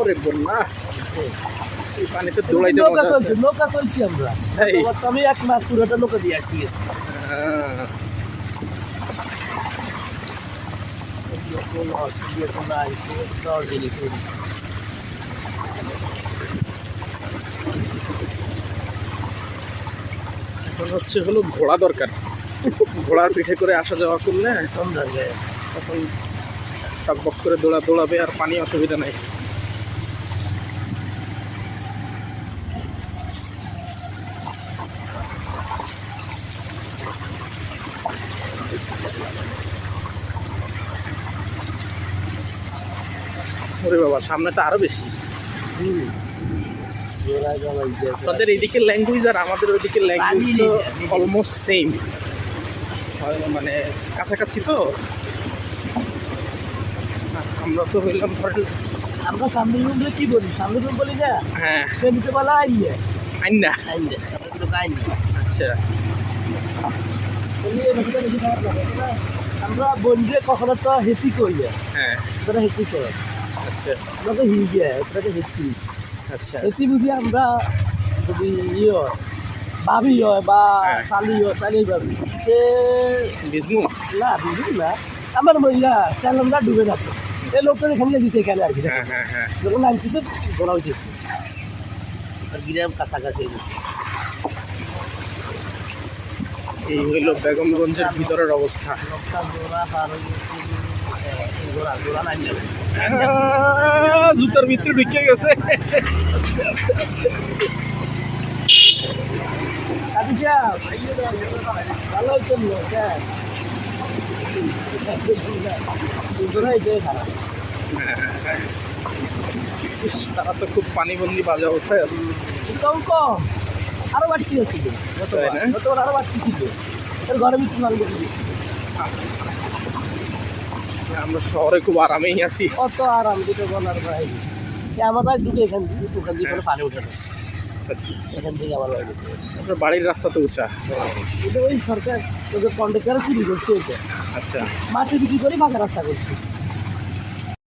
ওরে বন্যা, এই পানিতে দৌড়াইতে মজা আছে। নৌকা চলছি আমরা, আমি এক মাস পুরোটা নৌকা দিয়ে আসছি। এখন হচ্ছে হলো ঘোড়া দরকার, ঘোড়ার পিঠে করে আসা যাওয়া করলে তখন টকবক করে দৌড়াবে আর পানি অসুবিধা নেই। ওরে বাবা, সামনেটা আরো বেশি। তাদের এইদিকের ল্যাঙ্গুয়েজ আর আমাদের ওইদিকের ল্যাঙ্গুয়েজ তো অলমোস্ট সেম, মানে কাছাকাছি তো। আমরা তো হইলাম ধরেন, আমরা সামনের রুম কি বলি, সামনের রুম বলি না, হ্যাঁ সে নিতে বলা আইনে আইনা। আচ্ছা, আমরা বন্ধুরে কখনো তো হেসি করি, হ্যাঁ তোরা হেসি কর, আচ্ছা আমরা তো হিজে তোরাকে হেসি। আচ্ছা, হেসি বুঝি আমরা যদি ইয়ে হয়, ভাবি হয় বা হ্যাঁ। শালি হয়, শালি ভাবি সে বিজমু না বুঝি না, আমার মহিলা চ্যানেলটা ডুবে যাচ্ছে। এই লোকটা এখানে দিতে এখানে আর কি, হ্যাঁ হ্যাঁ হ্যাঁ, যখন নামছি তো বলা উচিত আর গ্রাম কাছাকাছি। এই হইল বেগমগঞ্জের ভিতরের অবস্থা। লোকটা জোড়া পার হয়ে জোড়া জোড়া নাই যাবে। জুতার ভিতরে ঢুকে গেছে। ভালো হয়েছে তারা তো খুব পানিবন্দি বাজে অবস্থায় আছে। কম কম আরো বাড়তি হচ্ছিল, গতবার আরো বাড়তি ছিল, ঘরের ভিতরে নাম দেখি। আমরা শহরে খুব আরামেই আছি। কত আরাম দুটো বলার ভাই, আমার বাড়ি দুটো এখান থেকে, ওখান দিয়ে কোনো পানি ওঠে না, এখান থেকে আমার বাড়ি। আপনার বাড়ির রাস্তা তো উঁচা। এটা ওই সরকার তোদের কন্ট্রাক্টার চুরি করছে, এটা আচ্ছা, মাটি বিক্রি করে ফাঁকা রাস্তা করছে।